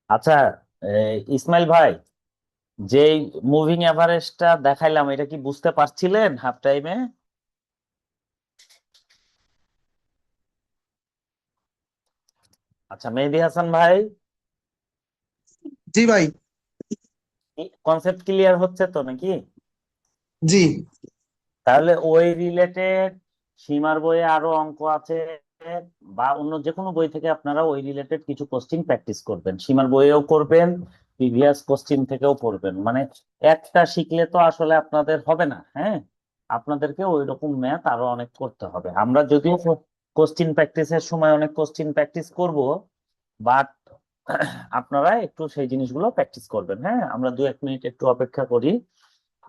আচ্ছা, ইসমাইল ভাই, যে মুভিং এভারেজটা দেখাইলাম এটা কি বুঝতে পারছিলেন হাফ টাইমে? আচ্ছা, মেহেদী হাসান ভাই, জি ভাই। কনসেপ্ট ক্লিয়ার হচ্ছে তো নাকি? জি। তাহলে ওই রিলেটেড সীমার বইয়ে আরো অঙ্ক আছে, বা অন্য যে কোনো বই থেকে আপনারা ওই রিলেটেড কিছু কোশ্চিন প্র্যাকটিস করবেন, সীমার বইয়েও করবেন, প্রিভিয়াস কোশ্চিন থেকেও পড়বেন। মানে একটা শিখলে তো আসলে আপনাদের হবে না, হ্যাঁ, আপনাদেরকে ওই রকম ম্যাথ আরো অনেক করতে হবে। আমরা যদিও কোশ্চিন প্র্যাকটিসের সময় অনেক কোশ্চিন প্র্যাকটিস করব, বাট আপনারা একটু সেই জিনিসগুলো প্র্যাকটিস করবেন। হ্যাঁ, আমরা 2-1 মিনিট একটু অপেক্ষা করি,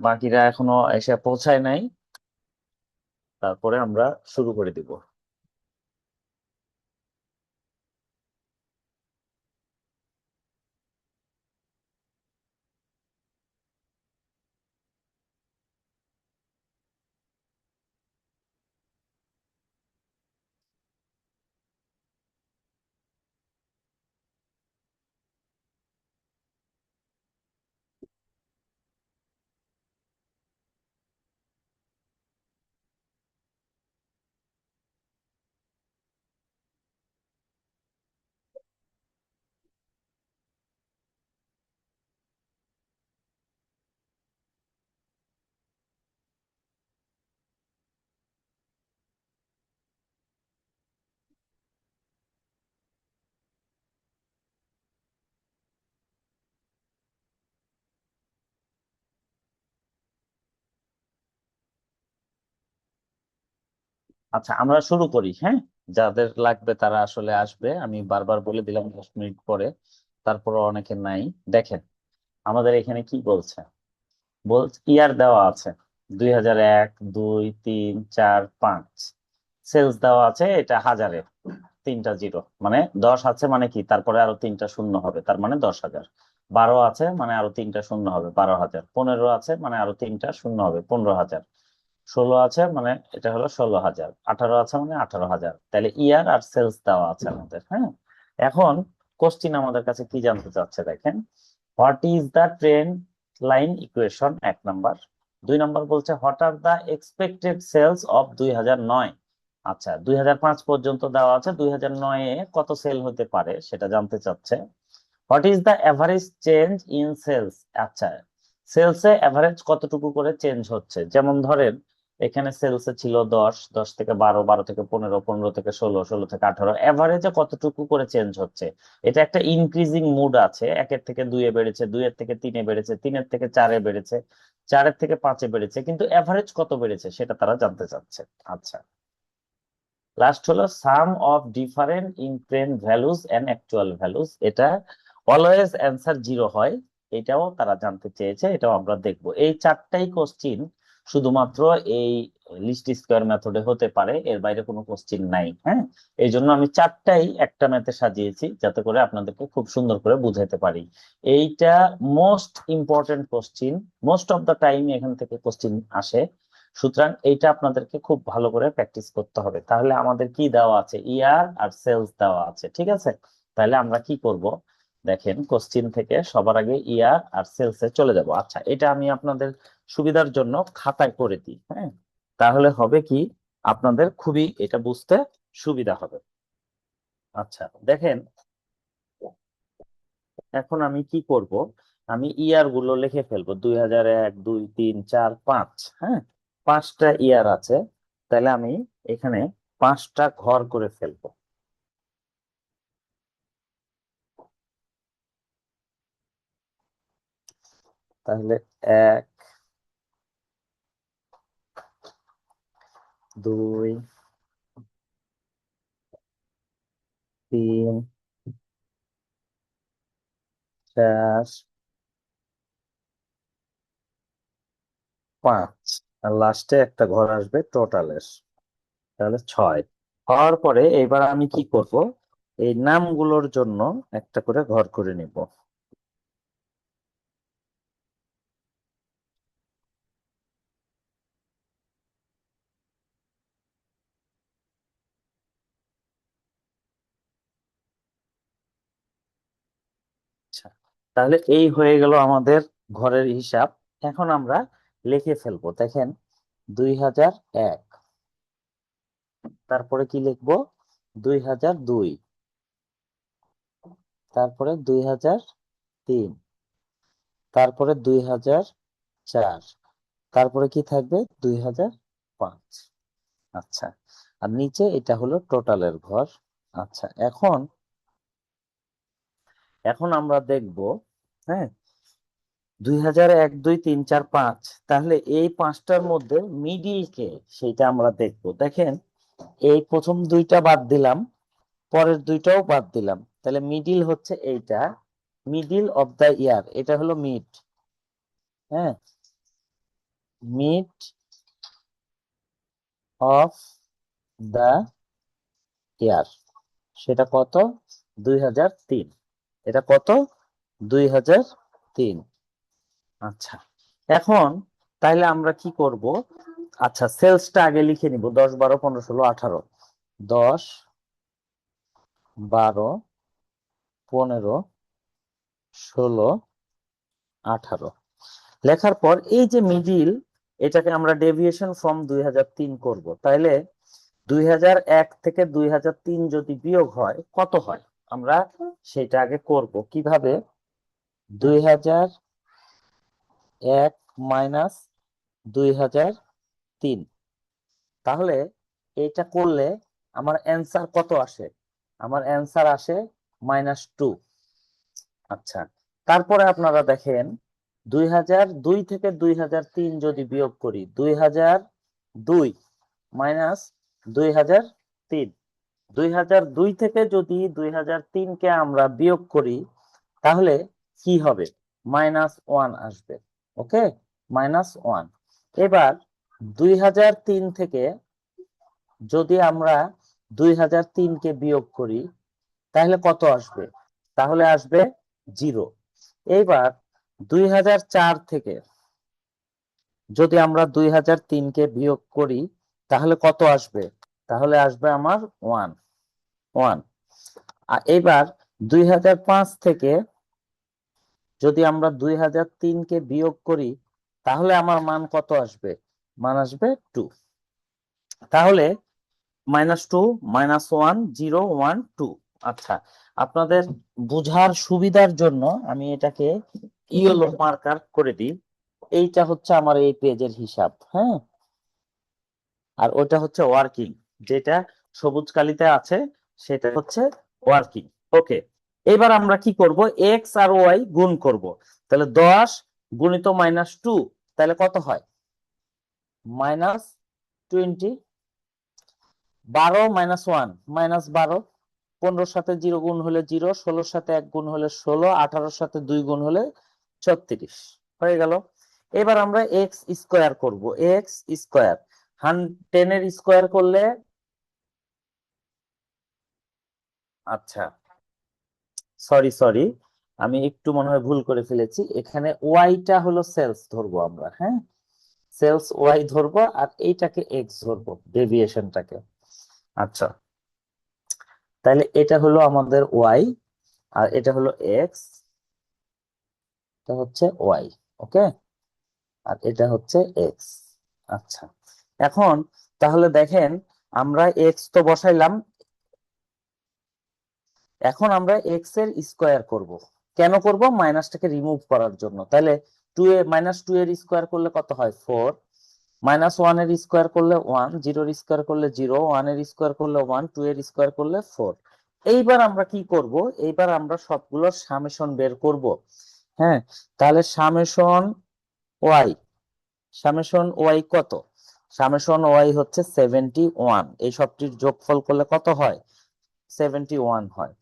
বাকিরা এখনো এসে পৌঁছায় নাই, তারপরে আমরা শুরু করে দিব। আচ্ছা, আমরা শুরু করি, হ্যাঁ। যাদের লাগবে তারা আসলে আসবে, আমি বারবার বলে দিলাম 10 মিনিট পরে, তারপরে অনেকে নাই। দেখেন আমাদের এখানে কি বলছে, ইয়ার দেওয়া আছে 2001, 2, 3, 4, 5। সেলস দেওয়া আছে এটা হাজারে, 3টা 0, মানে 10 আছে, মানে কি তারপরে আরো 3টা শূন্য হবে, তার মানে 10,000। 12 আছে মানে আরো 3টা শূন্য হবে, 12,000। 15 আছে মানে আরো 3টা শূন্য হবে, 15,000। 16 আছে মানে এটা হলো 16,000। 18 আছে মানে 18,000। তাহলে ইয়ার আর সেলস দেওয়া আছে আমাদের, হ্যাঁ। এখন কোশ্চিন আমাদের কাছে কি জানতে চাচ্ছে, দেখেন, what is the trend line equation, 1 number. 2 number বলছে what are the expected sales of 2009। আচ্ছা, 2005 পর্যন্ত দেওয়া আছে, 2009-এ কত সেল হতে পারে সেটা জানতে চাচ্ছে। What is the average change in sales. আচ্ছা, সেলসে এভারেজ কতটুকু করে চেঞ্জ হচ্ছে, যেমন ধরেন এখানে সেলসে ছিল 10, 10 থেকে 12, 12 থেকে 15, 15 থেকে 16, 16 থেকে 18, এভারেজে কতটুকু করে চেঞ্জ হচ্ছে। এটা একটা ইনক্রিজিং মুড আছে, 1-এর থেকে 2-এ বেড়েছে, 2-এর থেকে 3-এ বেড়েছে, 3-এর থেকে 4-এ বেড়েছে, 4-এর থেকে 5-এ বেড়েছে, কিন্তু এভারেজ কত বেড়েছে সেটা তারা জানতে চাচ্ছে। আচ্ছা, লাস্ট হলো sum of different in trend values and actual values. এটা অলওয়েজ অ্যান্সার 0 হয়, এটাও তারা জানতে চেয়েছে, এটাও আমরা দেখব। এই 4টাই কোশ্চিন শুধুমাত্র এই লিস্ট স্কোয়ার মেথডে হতে পারে, এর বাইরে কোনো কোশ্চিন নাই, হ্যাঁ। এই জন্য আমি 4টাই একটা ম্যাথে সাজিয়েছি, যাতে করে আপনাদেরকে খুব সুন্দর করে বুঝাতে পারি। এইটা most important question, most of the time এখান থেকে কোশ্চিন আসে। সুতরাং এইটা আপনাদেরকে খুব ভালো করে প্র্যাকটিস করতে হবে। তাহলে আমাদের কি দেওয়া আছে, ইয়ার আর সেলস দেওয়া আছে, ঠিক আছে। তাহলে আমরা কি করব, দেখেন কোশ্চিন থেকে সবার আগে ইয়ার আর সেলস এ চলে যাব। আচ্ছা, এটা আমি আপনাদের সুবিধার জন্য খাতায় করে দিই, হ্যাঁ। তাহলে হবে কি, আপনাদের খুবই এটা বুঝতে সুবিধা হবে। আচ্ছা, দেখেন এখন আমি কি করব, আমি ইয়ার গুলো লিখে ফেলবো, 2001, 2, 3, 4, 5, হ্যাঁ। 5টা ইয়ার আছে, তাহলে আমি এখানে 5টা ঘর করে ফেলবো। তাহলে 1, 2, তিন, চার, পাঁচ, আর লাস্টে একটা ঘর আসবে টোটালের, তাহলে ছয়। হওয়ার পরে এবার আমি কি করব, এই নামগুলোর জন্য একটা করে ঘর করে নিব। আচ্ছা, তাহলে এই হয়ে গেল আমাদের ঘরের হিসাব। এখন আমরা লিখে ফেলবো, দেখেন 2001, তারপরে কি লিখবো, 2002, তারপরে 2003, তারপরে 2004, তারপরে কি থাকবে 2005। আচ্ছা, আর নিচে এটা হলো টোটালের ঘর। আচ্ছা, এখন এখন আমরা দেখব, হ্যাঁ, 2001, 2, 3, 4, 5, তাহলে এই পাঁচটার মধ্যে মিডিল কে সেটা আমরা দেখব। দেখেন, এই প্রথম দুইটা বাদ দিলাম, পরের দুইটাও বাদ দিলাম, তাহলে মিডিল হচ্ছে এইটা, মিডিল অফ দা ইয়ার, এটা হলো মিড। হ্যাঁ, মিড অফ দা ইয়ার, সেটা কত, 2003। এটা কত, 2003। আচ্ছা, এখন তাইলে আমরা কি করব, আচ্ছা সেলসটা আগে লিখে নিব, 10, 12, 15, 16, 18, 10, 12, 15, 16, 18 লেখার পর এই যে মিডিল, এটাকে আমরা ডেভিয়েশন ফ্রম 2003 করব। তাইলে 2001 থেকে 2003 যদি বিয়োগ হয় কত হয়, আমরা সেটা আগে করব কিভাবে, 2001 মাইনাস 2003, তাহলে এটা করলে আমার অ্যান্সার কত আসে, আমার অ্যান্সার আসে -2। আচ্ছা, তারপরে আপনারা দেখেন 2002 থেকে 2003 যদি বিয়োগ করি, 2002 মাইনাস 2003, 2002 থেকে যদি 2003 কে আমরা বিয়োগ করি, তাহলে কি হবে, -1 আসবে। ওকে, -1। এবার 2003 থেকে যদি আমরা 2003 কে বিয়োগ করি, তাহলে কত আসবে, তাহলে আসবে 0। এইবার 2004 থেকে যদি আমরা 2003 কে বিয়োগ করি, তাহলে কত আসবে, তাহলে আসবে আমার 1, 1। আর এবার 2005 থেকে যদি আমরা 2003 কে বিয়োগ করি, তাহলে আমার মান কত আসবে, মান আসবে 2। তাহলে -2, -1, 0, 1, 2। আচ্ছা, আপনাদের বুঝার সুবিধার জন্য আমি এটাকে ইয়েলো মার্কার করে দিই। এইটা হচ্ছে আমার এই পেজের হিসাব, হ্যাঁ, আর ওটা হচ্ছে ওয়ার্কিং, যেটা সবুজ কালিতে আছে সেটা হচ্ছে ওয়ার্কিং। ওকে, এবার আমরা কি করব, এক্স আর ওয়াই গুণ করব। তাহলে 10 গুণিত -2, তাহলে কত হয়, -20। 12 -1 -12, 15 সাথে 0 গুণ হলে 0, 16 সাথে 1 গুণ হলে 16, 18 সাথে 2 গুণ হলে 36 হয়ে গেল। এবার আমরা এক্স স্কোয়ার করব, এক্স স্কোয়ার 10 এর স্কোয়ার করলে, আচ্ছা সরি সরি, আমি একটু মনে হয় ভুল করে ফেলেছি, এখানে ওয়াইটা হলো সেলস ধরবো আমরা, হ্যাঁ, সেলস ওয়াই ধরবো, আর এইটাকে এক্স ধরবো, ডেভিয়েশনটাকে। আচ্ছা, তাহলে এটা হলো আমাদের ওয়াই, আর এটা হলো এক্স, এটা হচ্ছে ওয়াই। ওকে, আর এটা হচ্ছে এক্স। আচ্ছা, এখন তাহলে দেখেন, আমরা এক্স তো বসাইলাম, এখন আমরা এক্স এর স্কোয়ার করব। কেন করব, মাইনাসটাকে রিমুভ করার জন্য। তাহলে -2 এর স্কোয়ার করলে কত হয়, 4, -1 এর স্কোয়ার করলে 1, 0 এর স্কোয়ার করলে 0, 1 এর স্কোয়ার করলে 1, 2 এর স্কোয়ার করলে 4। এইবার আমরা কি করব, এইবার আমরা সবগুলোর সামেশন বের করব। হ্যাঁ, তাহলে সামেশন ওয়াই, সামেশন ওয়াই কত, সামেশন ওয়াই হচ্ছে 71। এই সবটির যোগফল করলে কত হয়, 71 হয়।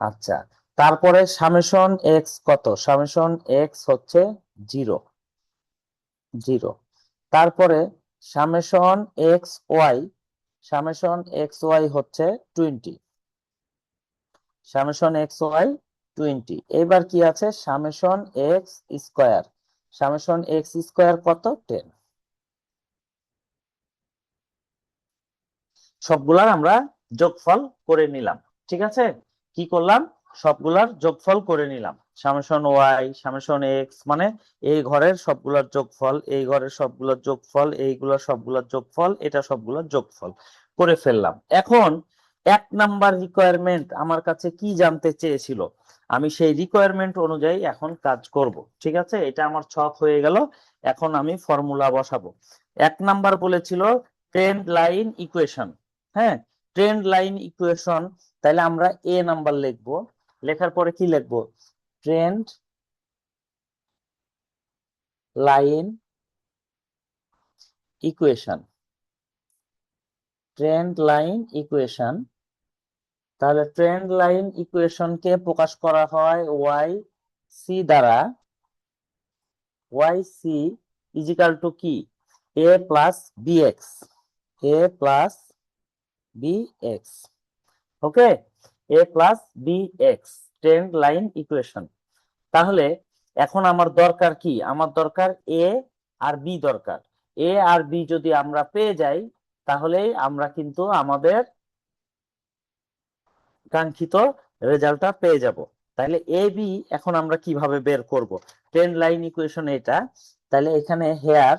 আচ্ছা, তারপরে সামেশন এক্স কত? সামেশন এক্স হচ্ছে 0 0। তারপরে summation x Y, summation x Y হচ্ছে 20, সামেশন এক্স ওয়াই 20। এবার কি আছে? Summation x square, summation x square কত? 10। সবগুলার আমরা যোগফল করে নিলাম। ঠিক আছে, কি করলাম? সবগুলার যোগফল করে নিলাম। সামেশন ওয়াই, সামেশন এক্স, মানে এই ঘরের সবগুলার যোগফল, এই ঘরের সবগুলার যোগফল, এইগুলোর সবগুলার যোগফল, এটা সবগুলার যোগফল করে ফেললাম। এখন 1 নাম্বার রিকোয়ারমেন্ট আমার কাছে কি জানতে চেয়েছিল, আমি সেই রিকোয়ারমেন্ট অনুযায়ী এখন কাজ করব। ঠিক আছে, এটা আমার ছক হয়ে গেল। এখন আমি ফর্মুলা বসাবো। 1 নাম্বার বলেছিল ট্রেন্ড লাইন ইকুয়েশন। হ্যাঁ, ট্রেন্ড লাইন ইকুয়েশন, তাহলে আমরা এ নাম্বার লিখবো। লেখার পরে কি লিখবো? Trend line equation, trend line equation. তাহলে ট্রেন্ড লাইন ইকুয়েশনকে প্রকাশ করা হয় ওয়াই সি দ্বারা। ওয়াই সি ইজিক্যাল টু কি? A plus B X, A plus B X. Okay, A plus B X, trend line equation. তাহলে এখন আমার দরকার কি? আমার দরকার এ আর বি দরকার। এ আর বি যদি আমরা পেয়ে যাই, তাহলেই আমরা কিন্তু আমাদের কাঙ্ক্ষিত রেজাল্টটা পেয়ে যাব। তাহলে এ বি এখন আমরা কিভাবে বের করব? ট্রেন্ড লাইন ইকুয়েশন এটা। তাহলে এখানে হেয়ার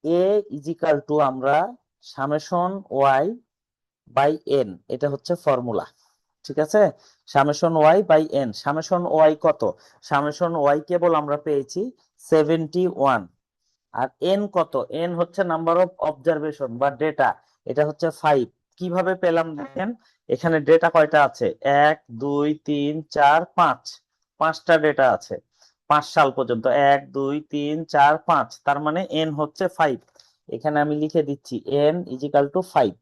এ ইজিক্যাল টু আমরা সামেশন ওয়াই বাই এন, এটা হচ্ছে ফর্মুলা। ঠিক আছে, summation y by n. Summation y কত? সামেশন ওয়াই কেবল আমরা পেয়েছি 71। আর এন কত? এন হচ্ছে নাম্বার অফ অবজারভেশন বা ডেটা, এটা হচ্ছে 5। কিভাবে পেলাম দেখেন, এখানে ডেটা কয়টা আছে? 1 2 3 4 5, 5টা ডেটা আছে 5 সাল পর্যন্ত। 1 2 3 4 5, তার মানে এন হচ্ছে 5। এখানে আমি লিখে দিচ্ছি এন ইজিক্যাল টু 5।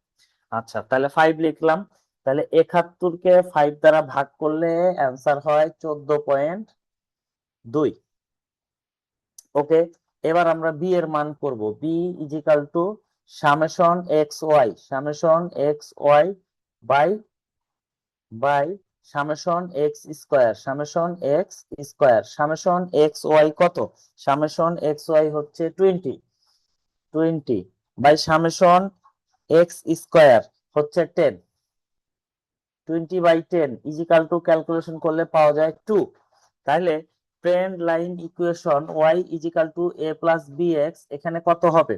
আচ্ছা, তাহলে 5 লিখলাম। তাহলে 71 কে 5 দ্বারা ভাগ করলে অ্যান্সার হয় 14.2। ওকে, এবার আমরা বি এর মান করব। B equal to summation x Y, summation x y by by summation x square, summation x square. Summation x y কত? সামেশন এক্স ওয়াই হচ্ছে 20, 20 বাই সামেশন এক্স স্কোয়ার হচ্ছে 10, 20/10 ইজিক্যাল টু ক্যালকুলেশন করলে পাওয়া যায় 2। তাহলে trend line equation Y equal to A plus B X, এখানে কত হবে?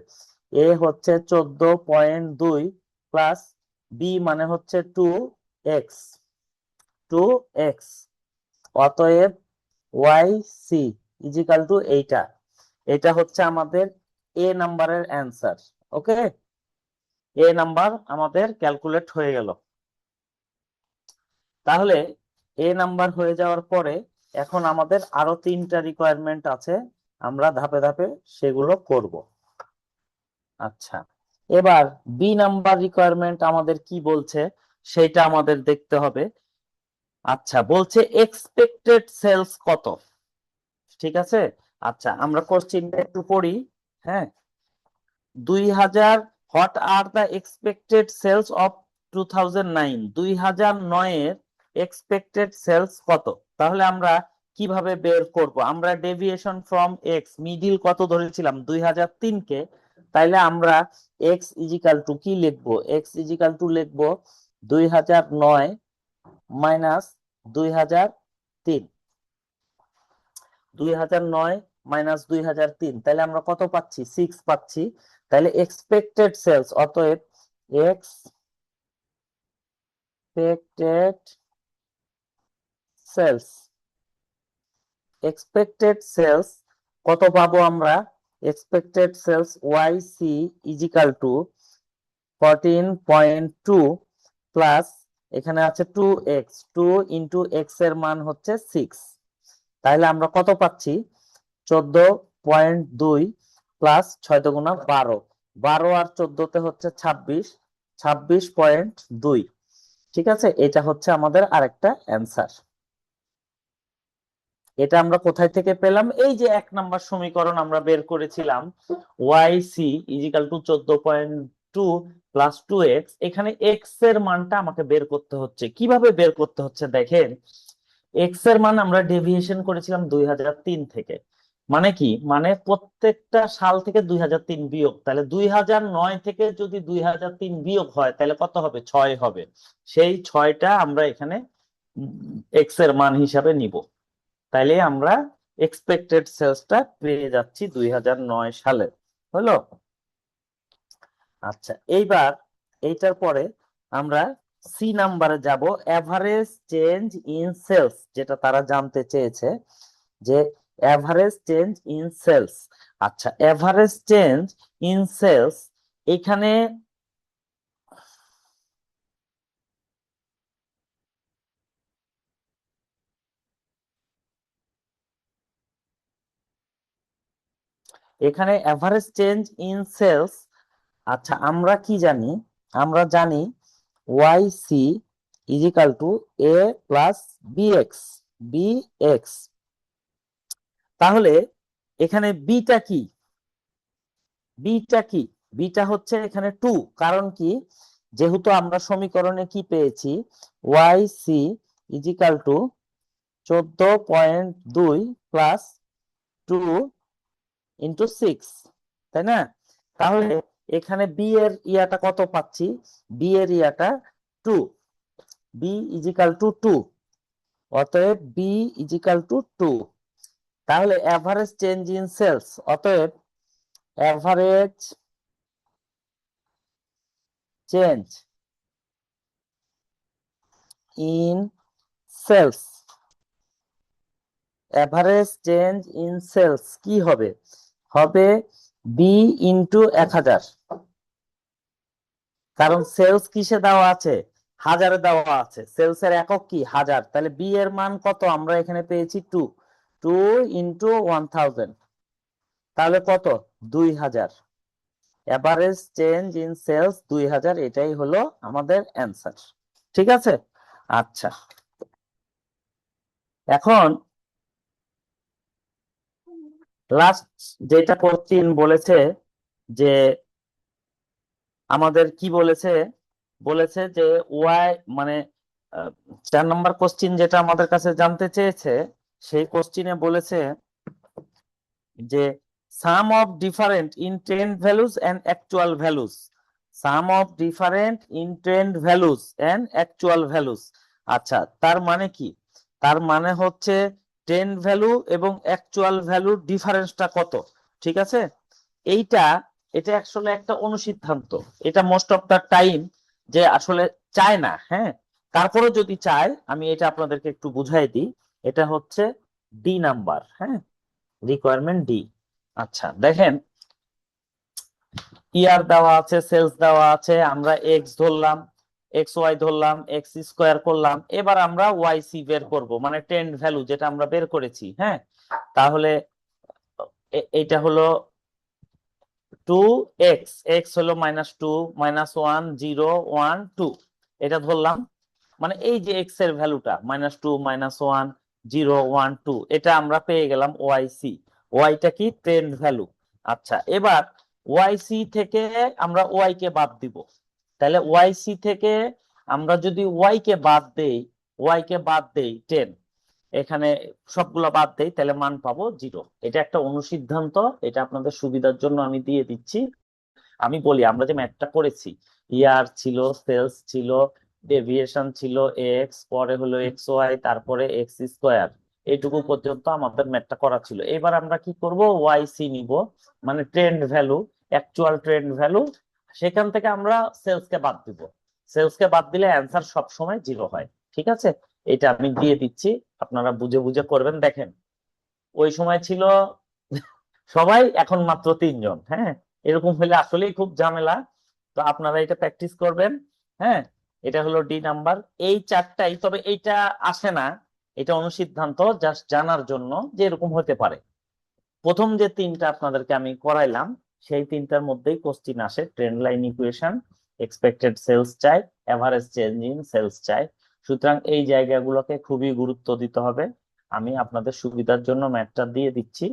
এ হচ্ছে 14.2 প্লাস বি মানে হচ্ছে 2x, 2x। অতএব ওয়াই সি ইজিক্যাল টু এইটা, এটা হচ্ছে আমাদের এ নাম্বারের অ্যান্সার। ওকে, এ নাম্বার আমাদের ক্যালকুলেট হয়ে গেল। তাহলে এ নাম্বার হয়ে যাওয়ার পরে এখন আমাদের আরো 3টা রিকোয়ারমেন্ট আছে, আমরা ধাপে ধাপে সেগুলো করব। আচ্ছা, এবার বি নাম্বার রিকোয়ারমেন্ট আমাদের কি বলছে সেটা আমাদের দেখতে হবে। আচ্ছা, বলছে এক্সপেক্টেড সেলস কত? ঠিক আছে, আচ্ছা আমরা কোশ্চেনটা একটু পড়ি। হ্যাঁ, 2000, what are the expected sales of 2009, 2009 এর এক্সপেক্টেড সেলস কত? তাহলে আমরা কিভাবে বের করব? আমরা ডেভিয়েশন ফ্রম এক্স, মিডিল কত ধরেছিলাম? 2003 কে। তাইলে আমরা এক্স ইজিক্যাল টু কি লিখবো? এক্স ইজিক্যাল টু লিখবো 2009 মাইনাস 2003, 2009 মাইনাস 2003। তাহলে আমরা কত পাচ্ছি? 6 পাচ্ছি। তাহলে এক্সপেক্টেড সেলস, অতএব এক্সপেক্টেড সেলস, এক্সপেক্টেড সেলস কত পাবো আমরা? Expected sales y C equal to 14.2 plus এখানে আছে 2x, 2 ইন্টু এক্স এর মান হচ্ছে 6। তাহলে আমরা কত পাচ্ছি? 14.2 প্লাস 6 দুগুণা 12, 12 আর 14 তে হচ্ছে 26, 26.2। ঠিক আছে, এটা হচ্ছে আমাদের আরেকটা অ্যান্সার। এটা আমরা কোথায় থেকে পেলাম? এই যে 1 নম্বর সমীকরণ আমরা বের করেছিলাম, y C equal to 14.2 plus 2x। এখানে এক্স এর মানটা আমাকে বের করতে হচ্ছে। কিভাবে বের করতে হচ্ছে দেখেন, এক্স এর মান আমরা ডেভিয়েশন করেছিলাম 2003 থেকে। মানে কি, মানে প্রত্যেকটা সাল থেকে 2003 বিয়োগ, তাহলে 2009 থেকে যদি 2003 বিয়োগ হয় তাহলে কত হবে? 6 হবে। সেই 6টা আমরা এখানে এক্স এর মান হিসাবে নিব। তাইলে আমরা এক্সপেক্টেড সেলসটা পেয়ে যাচ্ছি 2009 সালে। হলো? আচ্ছা, এইবার এইটার পরে আমরা সি নাম্বারে যাব, এভারেজ চেঞ্জ ইন সেলস, যেটা তারা জানতে চেয়েছে যে এভারেজ চেঞ্জ ইন সেলস। আচ্ছা, এভারেজ চেঞ্জ ইন সেলস এখানে এভারেজ চেঞ্জ ইন সেলস, আচ্ছা আমরা কি জানি? আমরা জানি Y C equal to A plus bx, bx. তাহলে এখানে বিটা কি? বিটা কি? বিটা হচ্ছে এখানে 2। কারণ কি? যেহেতু আমরা সমীকরণে কি পেয়েছি, y C equal to 14.2 plus 2 into 6, তাই না? তাহলে এখানে বি এর ইয়াটা কত পাচ্ছি? বি এর ইয়াটা 2, বি ইজিক্যাল টু 2। অতএব বি ইজিক্যাল টু 2। তাহলে এভারেজ চেঞ্জ ইন সেলস, অতএব average change in sales, average change in sales কি হবে? হবে বি ইন্টু 1000। কারণ সেলস কিসে দেওয়া আছে? হাজারে দেওয়া আছে। সেলস এর একক কি? হাজার। তাহলে বি এর মান কত? আমরা এখানে পেয়েছি 2, 2 ইন্টু 1000, তাহলে কত? 2000। এভারেজ চেঞ্জ ইন সেলস 2000, এটাই হলো আমাদের অ্যান্সার। ঠিক আছে? আচ্ছা, এখন লাস্ট যেটা কোশ্চিন বলেছে যে আমাদের কি বলেছে? বলেছে যে ওয়াই মানে 4 নম্বর কোশ্চিন যেটা আমাদের কাছে জানতে চেয়েছে, সেই কোশ্চিনে বলেছে যে sum of different in trend values and actual values, sum of different in trend values and actual values. আচ্ছা, তার মানে কি? তার মানে হচ্ছে ট্রেন্ড ভ্যালু এবং অ্যাকচুয়াল ভ্যালুর ডিফারেন্সটা কত। ঠিক আছে? এইটা, এটা আসলে একটা অনুসিদ্ধান্ত। এটা মোস্ট অফ দা টাইম যে আসলে চায় না, হ্যাঁ। তারপরে যদি চায়, আমি এটা আপনাদেরকে একটু বুঝাই দিই। এটা হচ্ছে ডি নাম্বার, হ্যাঁ, রিকোয়ারমেন্ট ডি। আচ্ছা দেখেন, ইয়ার দেওয়া আছে, সেলস দেওয়া আছে, আমরা এক্স ধরলাম, এক্স ওয়াই ধরলাম, এক্স স্কোয়ার করলাম। এবার আমরা ওয়াই সি বের করব, মানে ট্রেন্ড ভ্যালু যেটা আমরা বের করেছি, হ্যাঁ। তাহলে এটা হলো 2x, এক্স হলো -2, -1, 0, 1, 2, এটা ধরলাম। মানে এই যে এক্স এর ভ্যালুটা -2, -1, 0, 1, 2, এটা আমরা পেয়ে গেলাম ওয়াই সি। ওয়াইটা কি? Trend value. আচ্ছা, এবার ওয়াই সি থেকে আমরা ওয়াই কে বাদ দিব। তাহলে ওয়াই সি থেকে আমরা যদি ওয়াই কে বাদ দেই, ওয়াই কে বাদ দেই 10, এখানে সবগুলো বাদ দেই, তাহলে মান পাবো 0। এটা একটা অনুসিদ্ধান্ত, এটা আপনাদের সুবিধার জন্য আমি দিয়ে দিচ্ছি। আমি বলি, আমরা যে ম্যাথটা করেছি, ইয়ার ছিল, সেলস ছিল, ডেভিয়েশন ছিল এক্স, পরে হলো এক্স ওয়াই, তারপরে এক্স স্কোয়ার, এইটুকু পর্যন্ত আমাদের ম্যাথটা করা ছিল। এবার আমরা কি করব? ওয়াই সি নিব, মানে trend value, actual trend value. সেখান থেকে আমরা সেলস কে বাদ দিব। সেলস কে বাদ দিলে অ্যান্সার সব সময় 0 হয়। ঠিক আছে? এটা আমি দিয়ে দিচ্ছি, আপনারা বুঝে বুঝে করবেন। দেখেন, ওই সময় ছিল সবাই, এখন মাত্র 3 জন, হ্যাঁ। এরকম হলে আসলেই খুব ঝামেলা। তো আপনারা এটা প্র্যাকটিস করবেন, হ্যাঁ। এটা হলো ডি নাম্বার। এই 4টাই, তবে এইটা আসে না, এটা অনুসিদ্ধান্ত, জাস্ট জানার জন্য যে এরকম হতে পারে। প্রথম যে 3টা আপনাদেরকে আমি করাইলাম, সেই 3টার মধ্যেই কোশ্চিন আসে, trend line equation, expected sales চাই, এভারেজ চেঞ্জ ইন সেলস চাই। সুতরাং এই জায়গাগুলোকে খুবই গুরুত্ব দিতে হবে। আমি আপনাদের সুবিধার জন্য ম্যাথটা দিয়ে দিচ্ছি,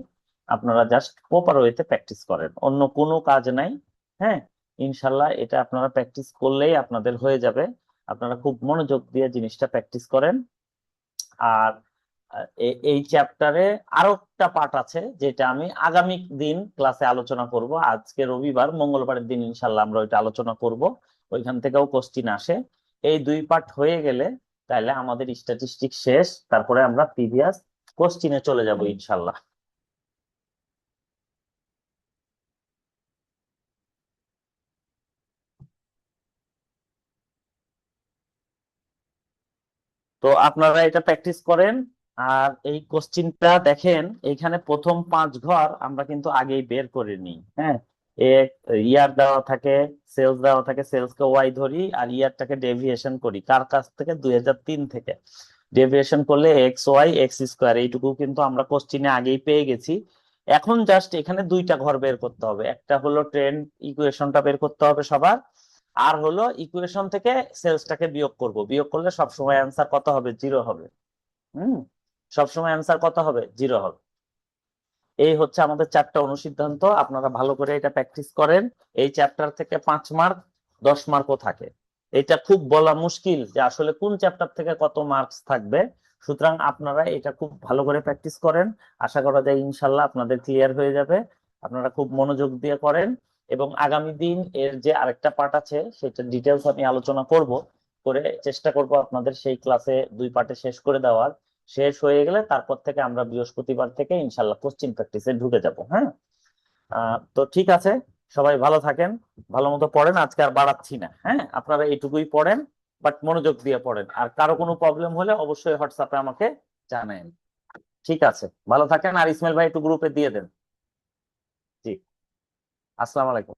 আপনারা জাস্ট প্রপার ওয়েতে প্র্যাকটিস করেন, অন্য কোনো কাজ নাই। হ্যাঁ, ইনশাল্লাহ এটা আপনারা প্র্যাকটিস করলেই আপনাদের হয়ে যাবে। আপনারা খুব মনোযোগ দিয়ে জিনিসটা প্র্যাকটিস করেন। আর এই চ্যাপ্টারে আরো একটা পার্ট আছে যেটা আমি আগামী দিন ক্লাসে আলোচনা করব। আজকে রবিবার, মঙ্গলবারের দিন ইনশাল্লাহ আমরা ওইটা আলোচনা করব, ওইখান থেকেও কোশ্চিন আসে। এই দুই পার্ট হয়ে গেলে তাহলে আমাদের স্ট্যাটিস্টিক শেষ, তারপরে আমরা প্রিভিয়াস কোশ্চিনে চলে যাব ইনশাল্লাহ। তো আপনারা এটা প্র্যাকটিস করেন। আর এই কোশ্চিনটা দেখেন, এখানে প্রথম 5 ঘর আমরা কিন্তু আগেই বের করে নিই। হ্যাঁ, এক ইয়ার দেওয়া থাকে, সেলস দেওয়া থাকে, সেলস কে ওয়াই ধরি আর ইয়ারটাকে ডেভিয়েশন করি কার কাছ থেকে, 2003 থেকে। ডেভিয়েশন করলে এক্স ওয়াই এক্স স্কোয়ার, এইটুকু কিন্তু আমরা কোশ্চিনে আগেই পেয়ে গেছি। এখন জাস্ট এখানে দুইটা ঘর বের করতে হবে, একটা হলো ট্রেন্ড ইকুয়েশনটা বের করতে হবে সবার, আর হলো ইকুয়েশন থেকে সেলসটাকে বিয়োগ করব, বিয়োগ করলে সবসময় অ্যান্সার কত হবে, 0 হবে। হুম, সবসময় অ্যান্সার কত হবে, 0 হবে। এই হচ্ছে আমাদের 4টা অনুসিদ্ধান্ত, আপনারা ভালো করে এটা প্র্যাকটিস করেন। এই চ্যাপ্টার থেকে 5 মার্ক, 10 মার্কও থাকে। এটা খুব বলা মুশকিল যে আসলে কোন চ্যাপ্টার থেকে কত মার্কস থাকবে। সুতরাং আপনারা এটা খুব ভালো করে প্র্যাকটিস করেন, আশা করা যায় ইনশাল্লাহ আপনাদের ক্লিয়ার হয়ে যাবে। আপনারা খুব মনোযোগ দিয়ে করেন, এবং আগামী দিন এর যে আরেকটা পার্ট আছে সেটা ডিটেলস আমি আলোচনা করব, করে চেষ্টা করব আপনাদের সেই ক্লাসে 2 পার্টে শেষ করে দেওয়ার। শেষ হয়ে গেলে তারপর থেকে আমরা বৃহস্পতিবার থেকে ইনশাল্লাহ কোশ্চিন প্র্যাকটিসে ঢুকে যাব। হ্যাঁ, তো ঠিক আছে, সবাই ভালো থাকেন, ভালো মতো পড়েন, আজকে আর বাড়াচ্ছি না। হ্যাঁ, আপনারা এইটুকুই পড়েন, বাট মনোযোগ দিয়ে পড়েন। আর কারো কোনো প্রবলেম হলে অবশ্যই হোয়াটসঅ্যাপে আমাকে জানাবেন। ঠিক আছে, ভালো থাকেন। আর ইসমাইল ভাই একটু গ্রুপে দিয়ে দেন। জি, আসসালামু আলাইকুম।